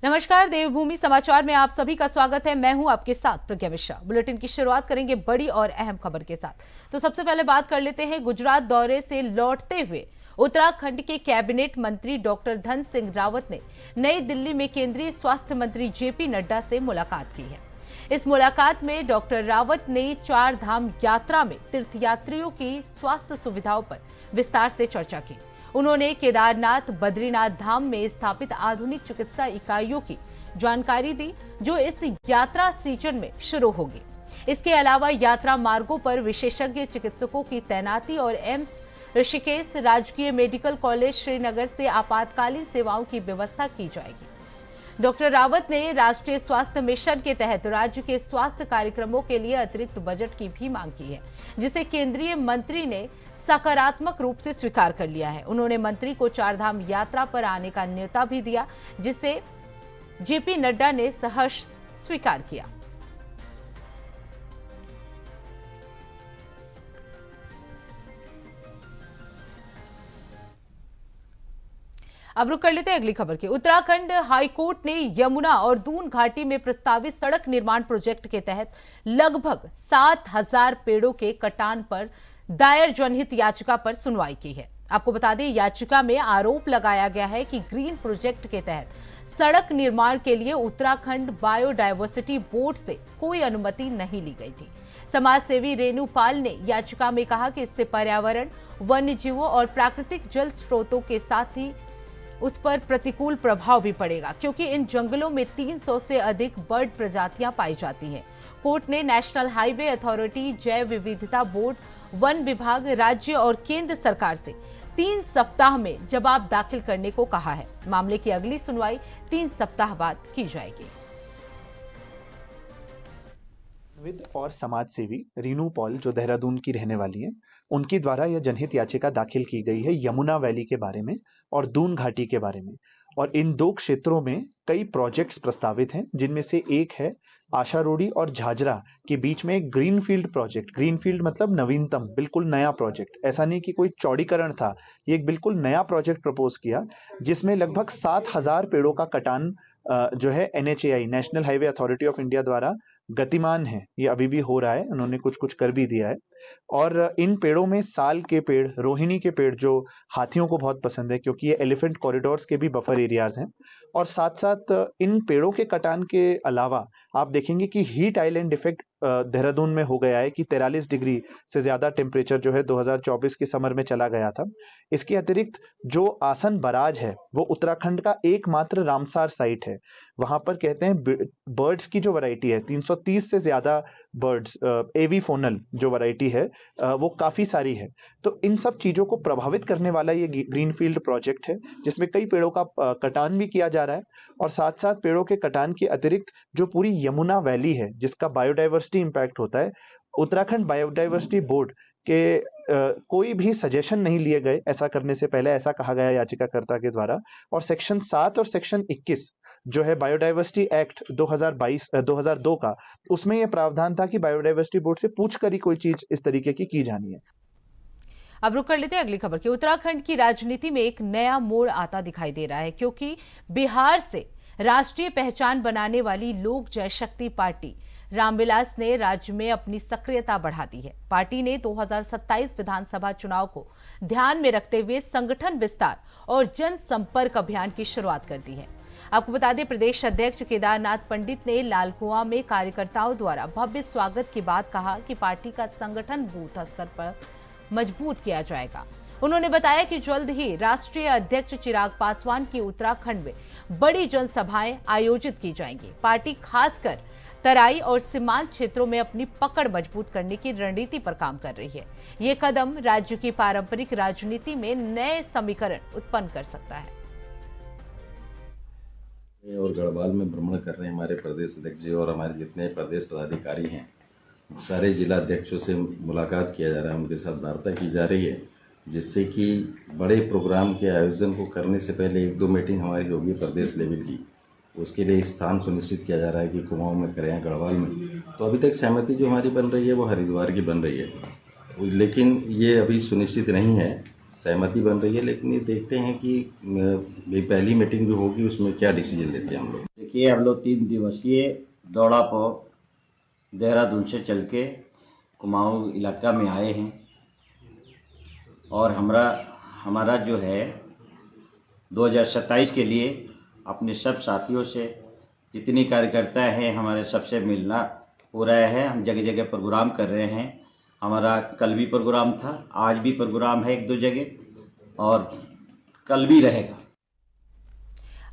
नमस्कार, देवभूमि समाचार में आप सभी का स्वागत है। मैं हूं आपके साथ प्रज्ञा मिश्रा। बुलेटिन की शुरुआत करेंगे बड़ी और अहम खबर के साथ। तो सबसे पहले बात कर लेते हैं गुजरात दौरे से लौटते हुए उत्तराखंड के कैबिनेट मंत्री डॉक्टर धन सिंह रावत ने नई दिल्ली में केंद्रीय स्वास्थ्य मंत्री जेपी नड्डा से मुलाकात की है। इस मुलाकात में डॉक्टर रावत ने 4 धाम यात्रा में तीर्थयात्रियों की स्वास्थ्य सुविधाओं पर विस्तार से चर्चा की। उन्होंने केदारनाथ बद्रीनाथ धाम में स्थापित आधुनिक चिकित्सा इकाइयों की जानकारी दी, जो इस यात्रा सीजन में शुरू होगी। इसके अलावा यात्रा मार्गों पर विशेषज्ञ चिकित्सकों की तैनाती और एम्स ऋषिकेश, राजकीय मेडिकल कॉलेज श्रीनगर से आपातकालीन सेवाओं की व्यवस्था की जाएगी। डॉक्टर रावत ने राष्ट्रीय स्वास्थ्य मिशन के तहत राज्य के स्वास्थ्य कार्यक्रमों के लिए अतिरिक्त बजट की भी मांग की है, जिसे केंद्रीय मंत्री ने सकारात्मक रूप से स्वीकार कर लिया है। उन्होंने मंत्री को 4 धाम यात्रा पर आने का न्योता भी दिया, जिसे जेपी नड्डा ने सहर्ष स्वीकार किया। अब रुक कर लेते हैं अगली खबर की। उत्तराखंड हाईकोर्ट ने यमुना और दून घाटी में प्रस्तावित सड़क निर्माण प्रोजेक्ट के तहत लगभग 7,000 पेड़ों के कटान पर दायर जनहित याचिका पर सुनवाई की है। आपको बता दें, याचिका में आरोप लगाया गया है कि ग्रीन प्रोजेक्ट के तहत सड़क निर्माण के लिए उत्तराखंड बायोडायवर्सिटी बोर्ड से कोई अनुमति नहीं ली गई थी। समाज सेवी रेणु पाल ने याचिका में कहा कि इससे पर्यावरण, वन्य जीवों और प्राकृतिक जल स्रोतों के साथ ही उस पर प्रतिकूल प्रभाव भी पड़ेगा, क्योंकि इन जंगलों में 300 से अधिक बर्ड प्रजातियां पाई जाती हैं। कोर्ट ने नेशनल हाईवे अथॉरिटी, जैव विविधता बोर्ड, वन विभाग, राज्य और केंद्र सरकार से 3 सप्ताह में जवाब दाखिल करने को कहा है। मामले की अगली सुनवाई 3 सप्ताह बाद की जाएगी। और समाज सेवी रीनू पॉल, जो देहरादून की रहने वाली हैं, उनकी द्वारा यह जनहित याचिका दाखिल की गई है यमुना वैली के बारे में और दून घाटी के बारे में। और इन 2 क्षेत्रों में कई प्रोजेक्ट्स प्रस्तावित हैं, जिनमें से एक है आशारोड़ी और झाझरा के बीच में एक ग्रीनफील्ड प्रोजेक्ट। ग्रीनफील्ड मतलब नवीनतम, बिल्कुल नया प्रोजेक्ट। ऐसा नहीं कि कोई चौड़ीकरण था, ये एक बिल्कुल नया प्रोजेक्ट प्रपोज किया, जिसमें लगभग 7,000 पेड़ों का कटान जो है NHAI, national highway authority of India द्वारा गतिमान है। ये अभी भी हो रहा है, उन्होंने कुछ कर भी दिया है। और इन पेड़ों में साल के पेड़, रोहिणी के पेड़, जो हाथियों को बहुत पसंद है, क्योंकि ये एलिफेंट कॉरिडोर्स के भी बफर एरियाज हैं। और साथ साथ इन पेड़ों के कटान के अलावा आप देखेंगे कि हीट आइलैंड इफेक्ट देहरादून में हो गया है कि 43 डिग्री से ज्यादा टेम्परेचर जो है 2024 के समर में चला गया था। इसके अतिरिक्त जो आसन बराज है, वो उत्तराखंड का एकमात्र रामसार साइट है। वहां पर कहते हैं बर्ड्स की जो वैरायटी है, 330 से ज्यादा बर्ड्स, एवीफोनल जो वैरायटी है, वो काफी सारी है। तो इन सब चीजों को प्रभावित करने वाला ये ग्रीनफील्ड प्रोजेक्ट है, जिसमें कई पेड़ों का कटान भी किया जा रहा है। और साथ साथ पेड़ों के कटान के अतिरिक्त जो पूरी यमुना वैली है, जिसका बायोडाइवर्सिटी इंपैक्ट होता है, उत्तराखंड बायोडाइवर्सिटी बोर्ड के कोई भी सजेशन नहीं लिए गए ऐसा करने से पहले, ऐसा कहा गया याचिकाकर्ता के द्वारा। और सेक्शन 7 और सेक्शन 21 जो है बायोडाइवर्सिटी एक्ट 2002 का, उसमें यह प्रावधान था कि बायोडाइवर्सिटी बोर्ड से पूछकर ही कोई चीज इस तरीके की जानी है। अब रुक कर लेते हैं अगली खबर की। उत्तराखंड की राजनीति में एक नया मोड़ आता दिखाई दे रहा है, क्योंकि बिहार से राष्ट्रीय पहचान बनाने वाली लोक जनशक्ति पार्टी रामविलास ने राज्य में अपनी सक्रियता बढ़ा दी है। पार्टी ने 2027 विधानसभा चुनाव को ध्यान में रखते हुए संगठन विस्तार और जनसंपर्क अभियान की शुरुआत कर दी है। आपको बता दें, प्रदेश अध्यक्ष केदारनाथ पंडित ने लालकुआं में कार्यकर्ताओं द्वारा भव्य स्वागत के बाद कहा कि पार्टी का संगठन बूथ स्तर पर मजबूत किया जाएगा। उन्होंने बताया कि जल्द ही राष्ट्रीय अध्यक्ष चिराग पासवान की उत्तराखंड में बड़ी जनसभाएं आयोजित की जाएंगी। पार्टी खासकर तराई और सीमांत क्षेत्रों में अपनी पकड़ मजबूत करने की रणनीति पर काम कर रही है। ये कदम राज्य की पारंपरिक राजनीति में नए समीकरण उत्पन्न कर सकता है। और गढ़वाल में भ्रमण कर रहे हैं हमारे प्रदेश अध्यक्ष जी और हमारे जितने प्रदेश पदाधिकारी हैं, सारे जिला अध्यक्षों से मुलाकात किया जा रहा है, उनके साथ वार्ता की जा रही है, जिससे कि बड़े प्रोग्राम के आयोजन को करने से पहले 1-2 मीटिंग हमारी होगी प्रदेश लेवल की। उसके लिए स्थान सुनिश्चित किया जा रहा है कि कुमाऊं में करें या गढ़वाल में। तो अभी तक सहमति जो हमारी बन रही है वो हरिद्वार की बन रही है, लेकिन ये अभी सुनिश्चित नहीं है। सहमति बन रही है, लेकिन ये देखते हैं कि ये पहली मीटिंग जो होगी उसमें क्या डिसीजन लेते हैं हम लोग। देखिए, हम लोग 3 दिवसीय दौड़ा पर देहरादून से चल के कुमाऊं इलाका में आए हैं और हमारा जो है 2027 के लिए अपने सब साथियों से, जितने कार्यकर्ता हैं हमारे, सबसे मिलना हो रहा है। हम जगह जगह प्रोग्राम कर रहे हैं। हमारा कल भी प्रोग्राम था, आज भी प्रोग्राम है 1-2 जगह और कल भी रहेगा।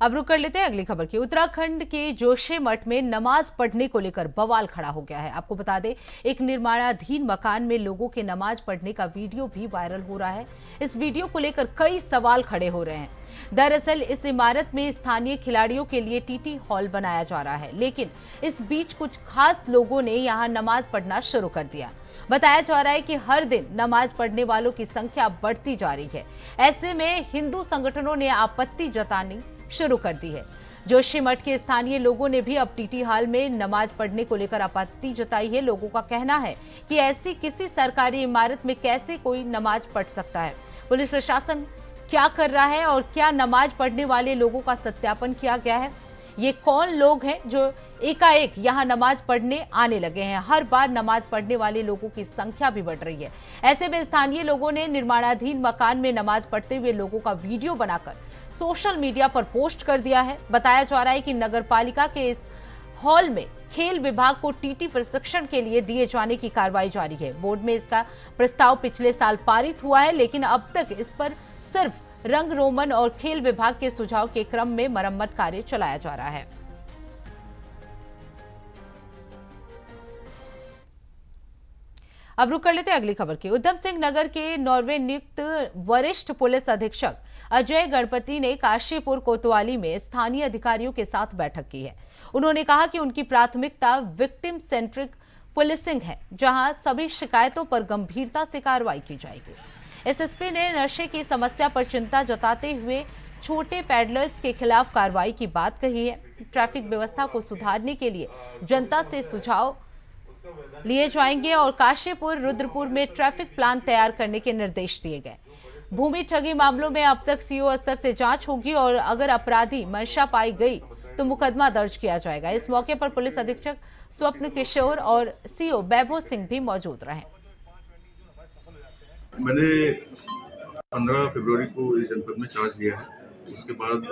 अब रुक कर लेते हैं अगली खबर की। उत्तराखंड के जोशीमठ में नमाज पढ़ने को लेकर बवाल खड़ा हो गया है। आपको बता दें, एक निर्माणाधीन मकान में लोगों के नमाज पढ़ने का वीडियो भी वायरल हो रहा है। इस वीडियो को लेकर कई सवाल खड़े हो रहे हैं। दरअसल इस इमारत में स्थानीय खिलाड़ियों के लिए टीटी हॉल बनाया जा रहा है, लेकिन इस बीच कुछ खास लोगों ने यहां नमाज पढ़ना शुरू कर दिया। बताया जा रहा है कि हर दिन नमाज पढ़ने वालों की संख्या बढ़ती जा रही है। ऐसे में हिंदू संगठनों ने आपत्ति जतानी शुरू कर दी है। जोशीमठ के स्थानीय लोगों ने भी अब टीटी हॉल में नमाज पढ़ने को लेकर आपत्ति जताई है। लोगों का कहना है कि ऐसी किसी सरकारी इमारत में कैसे कोई नमाज पढ़ सकता है। पुलिस प्रशासन क्या कर रहा है और क्या नमाज पढ़ने वाले लोगों का सत्यापन किया गया है? ये कौन लोग हैं जो एकाएक यहाँ नमाज पढ़ने आने लगे हैं? हर बार नमाज पढ़ने वाले लोगों की संख्या भी बढ़ रही है। ऐसे में स्थानीय लोगों ने निर्माणाधीन मकान में नमाज पढ़ते हुए लोगों का वीडियो बनाकर सोशल मीडिया पर पोस्ट कर दिया है। बताया जा रहा है कि नगरपालिका के इस हॉल में खेल विभाग को टीटी प्रशिक्षण के लिए दिए जाने की कार्रवाई जारी है। बोर्ड में इसका प्रस्ताव पिछले साल पारित हुआ है, लेकिन अब तक इस पर सिर्फ रंग रोमन और खेल विभाग के सुझाव के क्रम में मरम्मत कार्य चलाया जा रहा है। अब रुक कर लेते हैं अगली खबर की। उधम सिंह नगर के नॉर्वे नियुक्त वरिष्ठ पुलिस अधीक्षक अजय गणपति ने काशीपुर कोतवाली में स्थानीय अधिकारियों के साथ बैठक की है। उन्होंने कहा कि उनकी प्राथमिकता विक्टिम सेंट्रिक पुलिसिंग है, जहां सभी शिकायतों पर गंभीरता से कार्रवाई की जाएगी। एसएसपी ने नशे की समस्या पर चिंता जताते हुए छोटे पैडलर्स के खिलाफ कार्रवाई की बात कही है। ट्रैफिक व्यवस्था को सुधारने के लिए जनता से सुझाव लिए जाएंगे और काशीपुर रुद्रपुर में ट्रैफिक प्लान तैयार करने के निर्देश दिए गए। भूमि ठगी मामलों में अब तक सीओ स्तर से जांच होगी और अगर अपराधी मंशा पाई गई तो मुकदमा दर्ज किया जाएगा। इस मौके पर पुलिस अधीक्षक स्वप्न किशोर और सीओ वैभव सिंह भी मौजूद रहे। मैंने 15 फरवरी को इस जनपद में चार्ज लिया है। उसके बाद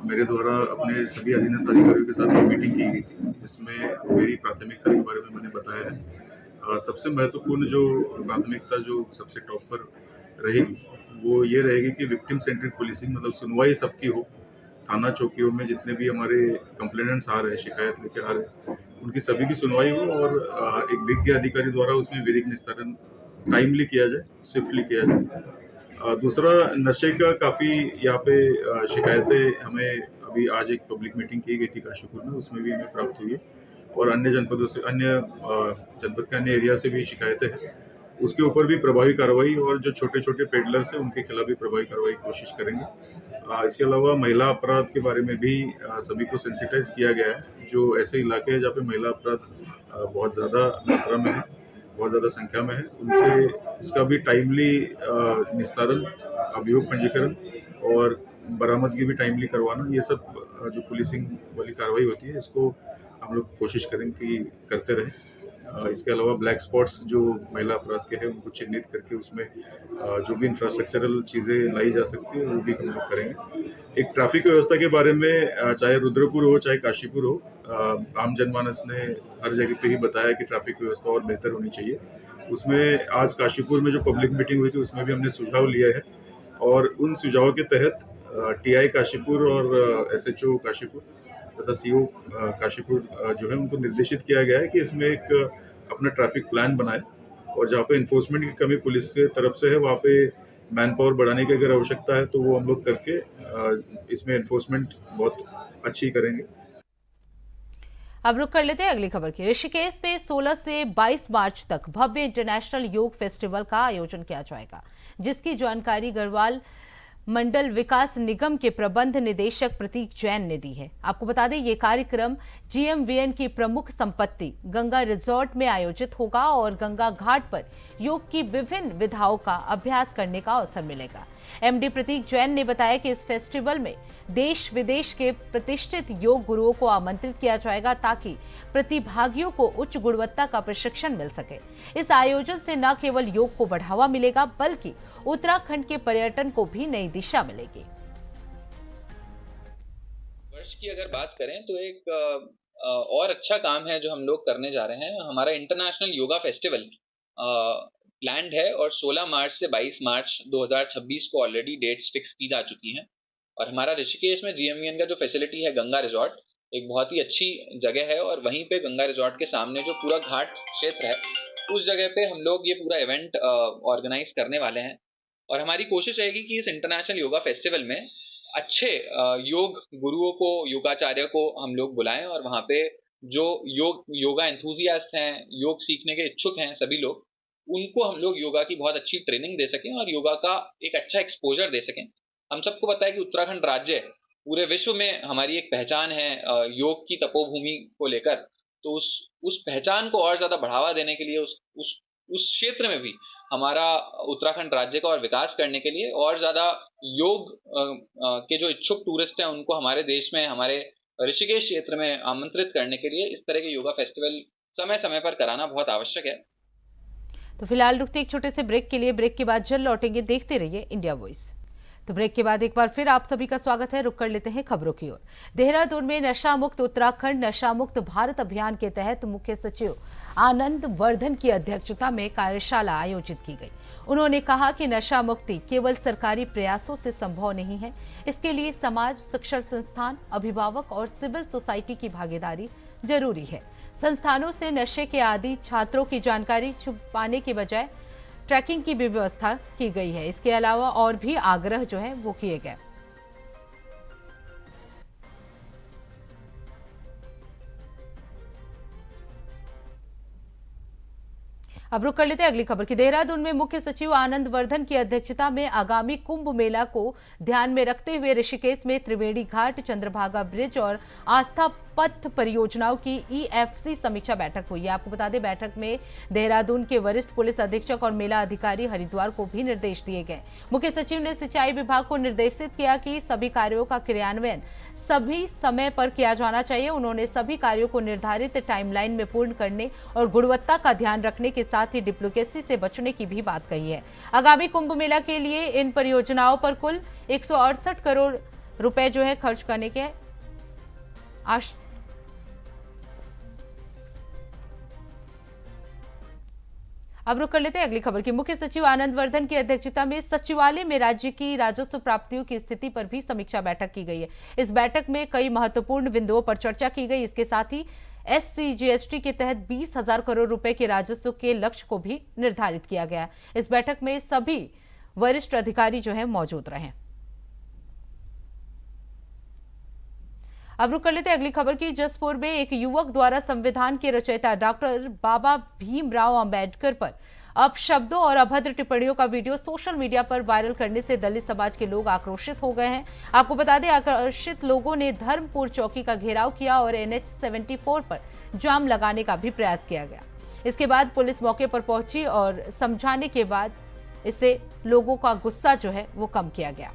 मेरे द्वारा अपने सभी अधीनस्थ अधिकारियों के साथ मीटिंग की गई थी, जिसमें मेरी प्राथमिकता के बारे में मैंने बताया है। सबसे महत्वपूर्ण जो प्राथमिकता जो सबसे टॉप पर रहेगी वो ये रहेगी कि विक्टिम सेंट्रिक पुलिसिंग, मतलब सुनवाई सबकी हो। थाना चौकियों में जितने भी हमारे कंप्लेनेंट्स आ रहे हैं, शिकायत लेके आ रहे हैं, उनकी सभी की सुनवाई हो और एक विज्ञ अधिकारी द्वारा उसमें विधिक निस्तारण टाइमली किया जाए, स्विफ्टली किया जाए। दूसरा, नशे का काफ़ी यहाँ पे शिकायतें हमें अभी आज एक पब्लिक मीटिंग की गई थी काशीपुर में, उसमें भी हमें प्राप्त हुई है और अन्य जनपदों से, अन्य जनपद के अन्य एरिया से भी शिकायतें हैं। उसके ऊपर भी प्रभावी कार्रवाई और जो छोटे छोटे पेडलर्स हैं उनके खिलाफ भी प्रभावी कार्रवाई की कोशिश करेंगे। इसके अलावा महिला अपराध के बारे में भी सभी को सेंसिटाइज किया गया है। जो ऐसे इलाके हैं जहाँ पे महिला अपराध बहुत ज़्यादा मात्रा में है, बहुत ज़्यादा संख्या में है, उनके उसका भी टाइमली निस्तारण, अभियोग पंजीकरण और बरामदगी भी टाइमली करवाना, ये सब जो पुलिसिंग वाली कार्रवाई होती है इसको हम लोग कोशिश करें कि करते रहें। इसके अलावा ब्लैक स्पॉट्स जो महिला अपराध के हैं उनको चिन्हित करके उसमें जो भी इंफ्रास्ट्रक्चरल चीज़ें लाई जा सकती है वो भी हम लोग करेंगे। एक ट्रैफिक व्यवस्था के बारे में चाहे रुद्रपुर हो चाहे काशीपुर हो, आम जनमानस ने हर जगह पे ही बताया कि ट्रैफिक व्यवस्था और बेहतर होनी चाहिए। उसमें आज काशीपुर में जो पब्लिक मीटिंग हुई थी उसमें भी हमने सुझाव लिया है और उन सुझावों के तहत टीआई काशीपुर और एसएचओ काशीपुर तथा सीओ काशीपुर जो है उनको निर्देशित किया गया है कि इसमें एक अपना ट्रैफिक प्लान बनाए और जहाँ पे इन्फोर्समेंट की कमी पुलिस के तरफ से है वहाँ पे मैन पावर बढ़ाने की अगर आवश्यकता है तो वो हम लोग करके इसमें इन्फोर्समेंट बहुत अच्छी करेंगे। अब रुक कर लेते हैं अगली खबर की। ऋषिकेश में 16 से 22 मार्च तक भव्य इंटरनेशनल योग फेस्टिवल का आयोजन किया जाएगा, जिसकी जानकारी गढ़वाल मंडल विकास निगम के प्रबंध निदेशक प्रतीक जैन ने दी है। आपको बता दें ये कार्यक्रम GMVN की प्रमुख संपत्ति गंगा रिजॉर्ट में आयोजित होगा और गंगा घाट पर योग की विभिन्न विधाओं का अभ्यास करने का अवसर मिलेगा। MD प्रतीक जैन ने बताया कि इस फेस्टिवल में देश विदेश के प्रतिष्ठित योग गुरुओं को आमंत्रित किया जाएगा ताकि प्रतिभागियों को उच्च गुणवत्ता का प्रशिक्षण मिल सके। इस आयोजन से न केवल योग को बढ़ावा मिलेगा बल्कि उत्तराखंड के पर्यटन को भी नई दिशा मिलेगी। वर्ष की अगर बात करें तो एक और अच्छा काम है जो हम लोग करने जा रहे हैं। हमारा इंटरनेशनल योगा फेस्टिवल प्लान्ड है और 16 मार्च से 22 मार्च 2026 को ऑलरेडी डेट्स फिक्स की जा चुकी हैं। और हमारा ऋषिकेश में GMVN का जो फैसिलिटी है गंगा रिजॉर्ट एक बहुत ही अच्छी जगह है और वहीं पे गंगा रिजॉर्ट के सामने जो पूरा घाट क्षेत्र है उस जगह पे हम लोग ये पूरा इवेंट ऑर्गेनाइज करने वाले हैं। और हमारी कोशिश रहेगी कि इस इंटरनेशनल योगा फेस्टिवल में अच्छे योग गुरुओं को, योगाचार्य को हम लोग बुलाएं और वहाँ पे जो योगा एंथुजियास्ट हैं, योग सीखने के इच्छुक हैं सभी लोग, उनको हम लोग योगा की बहुत अच्छी ट्रेनिंग दे सकें और योगा का एक अच्छा एक्सपोजर दे सकें। हम सबको पता है कि उत्तराखंड राज्य पूरे विश्व में हमारी एक पहचान है योग की तपोभूमि को लेकर, तो उस पहचान को और ज़्यादा बढ़ावा देने के लिए उस क्षेत्र में भी हमारा उत्तराखंड राज्य का और विकास करने के लिए और ज़्यादा योग के जो इच्छुक टूरिस्ट हैं उनको हमारे देश में, हमारे ऋषिकेश क्षेत्र में आमंत्रित करने के लिए इस तरह के योगा फेस्टिवल समय समय पर कराना बहुत आवश्यक है। तो फिलहाल रुकते एक छोटे से ब्रेक के लिए। ब्रेक के बाद जल्द लौटेंगे। देखते रहिए इंडिया वॉइस। तो ब्रेक के बाद एक बार फिर आप सभी का स्वागत है। रुक कर लेते हैं खबरों की ओर। देहरादून में नशा मुक्त उत्तराखंड नशा मुक्त भारत अभियान के तहत मुख्य सचिव आनंद वर्धन की अध्यक्षता में कार्यशाला आयोजित की गई। उन्होंने कहा कि नशा मुक्ति केवल सरकारी प्रयासों से संभव नहीं है, इसके लिए समाज, शिक्षण संस्थान, अभिभावक और सिविल सोसाइटी की भागीदारी जरूरी है। संस्थानों से नशे के आदी छात्रों की जानकारी छुपाने के बजाय ट्रैकिंग की भी व्यवस्था की गई है। इसके अलावा और भी आग्रह जो है वो किए गए। अब रुक कर लेते हैं अगली खबर की। देहरादून में मुख्य सचिव आनंद वर्धन की अध्यक्षता में आगामी कुंभ मेला को ध्यान में रखते हुए ऋषिकेश में त्रिवेणी घाट, चंद्रभागा ब्रिज और आस्था पथ परियोजनाओं की EFC समीक्षा बैठक हुई है। आपको बता दें बैठक में देहरादून के वरिष्ठ पुलिस अधीक्षक और मेला अधिकारी हरिद्वार को भी निर्देश दिए गए। मुख्य सचिव ने सिंचाई विभाग को निर्देशित किया कि सभी कार्यों का क्रियान्वयन सभी समय पर किया जाना चाहिए। उन्होंने सभी कार्यों को निर्धारित टाइमलाइन में पूर्ण करने और गुणवत्ता का ध्यान रखने के साथ ही डुप्लीकेसी से बचने की भी बात कही है। आगामी कुंभ मेला के लिए इन परियोजनाओं पर कुल 168 करोड़ रुपए जो है खर्च करने के अब रुक कर लेते हैं अगली खबर की। मुख्य सचिव आनंद वर्धन की अध्यक्षता में सचिवालय में राज्य की राजस्व प्राप्तियों की स्थिति पर भी समीक्षा बैठक की गई है। इस बैठक में कई महत्वपूर्ण बिंदुओं पर चर्चा की गई। इसके साथ ही SCGST के तहत 20,000 करोड़ रुपए के राजस्व के लक्ष्य को भी निर्धारित किया गया। इस बैठक में सभी वरिष्ठ अधिकारी जो है मौजूद रहे। अब रुक कर लेते हैं अगली खबर की। जसपुर में एक युवक द्वारा संविधान के रचयिता डॉक्टर बाबा भीमराव अंबेडकर पर अपशब्दों और अभद्र टिप्पणियों का वीडियो सोशल मीडिया पर वायरल करने से दलित समाज के लोग आक्रोशित हो गए हैं। आपको बता दें आक्रोशित लोगों ने धर्मपुर चौकी का घेराव किया और NH 74 पर जाम लगाने का भी प्रयास किया गया। इसके बाद पुलिस मौके पर पहुंची और समझाने के बाद इससे लोगों का गुस्सा जो है वो कम किया गया।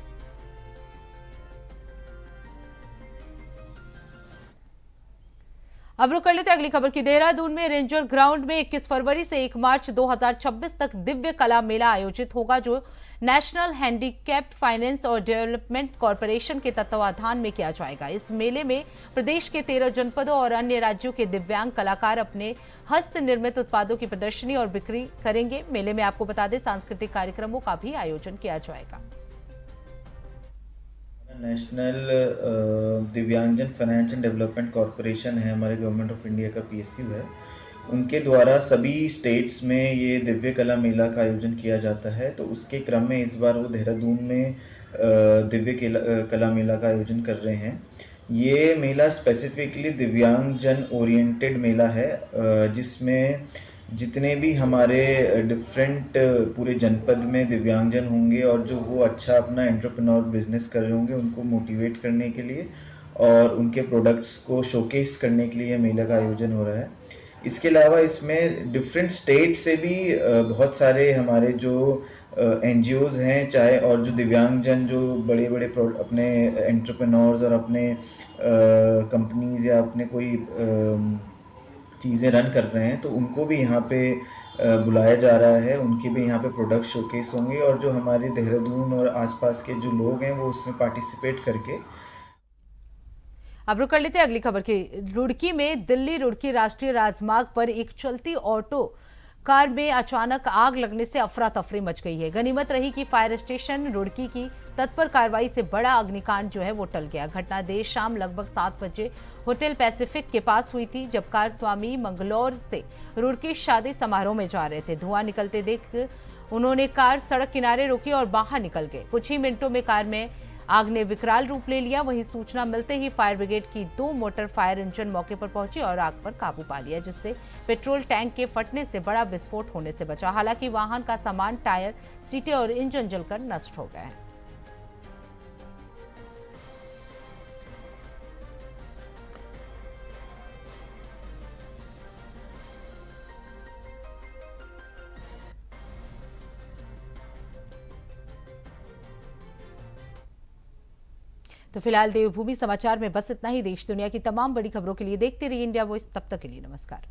अब रुक कर लेते हैं अगली खबर की। देहरादून में रेंजर ग्राउंड में 21 फरवरी से 1 मार्च 2026 तक दिव्य कला मेला आयोजित होगा, जो नेशनल हैंडीकैप्ड फाइनेंस और डेवलपमेंट कॉरपोरेशन के तत्वाधान में किया जाएगा। इस मेले में प्रदेश के 13 जनपदों और अन्य राज्यों के दिव्यांग कलाकार अपने हस्त निर्मित उत्पादों की प्रदर्शनी और बिक्री करेंगे। मेले में आपको बता दें सांस्कृतिक कार्यक्रमों का भी आयोजन किया जाएगा। नेशनल दिव्यांगजन फाइनेंस एंड डेवलपमेंट कॉरपोरेशन है, हमारे गवर्नमेंट ऑफ इंडिया का PSU है, उनके द्वारा सभी स्टेट्स में ये दिव्य कला मेला का आयोजन किया जाता है। तो उसके क्रम में इस बार वो देहरादून में दिव्य कला मेला का आयोजन कर रहे हैं। ये मेला स्पेसिफिकली दिव्यांगजन ओरिएंटेड मेला है, जिसमें जितने भी हमारे डिफरेंट पूरे जनपद में दिव्यांगजन होंगे और जो वो अच्छा अपना एंटरप्रेन्योर बिजनेस कर रहे होंगे, उनको मोटिवेट करने के लिए और उनके प्रोडक्ट्स को शोकेस करने के लिए ये मेला का आयोजन हो रहा है। इसके अलावा इसमें डिफरेंट स्टेट से भी बहुत सारे हमारे जो एनजीओज़ हैं, चाहे और जो दिव्यांगजन जो बड़े बड़े अपने एंटरप्रेन्योर्स और अपने कंपनीज या अपने कोई चीज़ें रन कर रहे हैं, तो उनको भी यहाँ पे बुलाया जा रहा है। उनके भी यहाँ पे प्रोडक्ट शोकेस होंगे और जो हमारे देहरादून और आसपास के जो लोग हैं वो उसमें पार्टिसिपेट करके। अब रुक कर लेते हैं अगली खबर की। रुड़की में दिल्ली रुड़की राष्ट्रीय राजमार्ग पर एक चलती ऑटो कार में अचानक आग लगने से अफरा तफरी मच गई है। गनीमत रही कि फायर स्टेशन रुड़की की तत्पर कार्रवाई से बड़ा अग्निकांड जो है वो टल गया। घटना देर शाम लगभग 7 बजे होटल पैसिफिक के पास हुई थी, जब कार स्वामी मंगलौर से रुड़की शादी समारोह में जा रहे थे। धुआं निकलते देख उन्होंने कार सड़क किनारे रोकी और बाहर निकल गए। कुछ ही मिनटों में कार में आग ने विकराल रूप ले लिया। वहीं सूचना मिलते ही फायर ब्रिगेड की 2 मोटर फायर इंजन मौके पर पहुंची और आग पर काबू पा लिया, जिससे पेट्रोल टैंक के फटने से बड़ा विस्फोट होने से बचा। हालांकि वाहन का सामान, टायर, सीटें और इंजन जलकर नष्ट हो गए हैं। तो फिलहाल देवभूमि समाचार में बस इतना ही। देश दुनिया की तमाम बड़ी खबरों के लिए देखते रहिए इंडिया वॉइस। तब तक के लिए नमस्कार।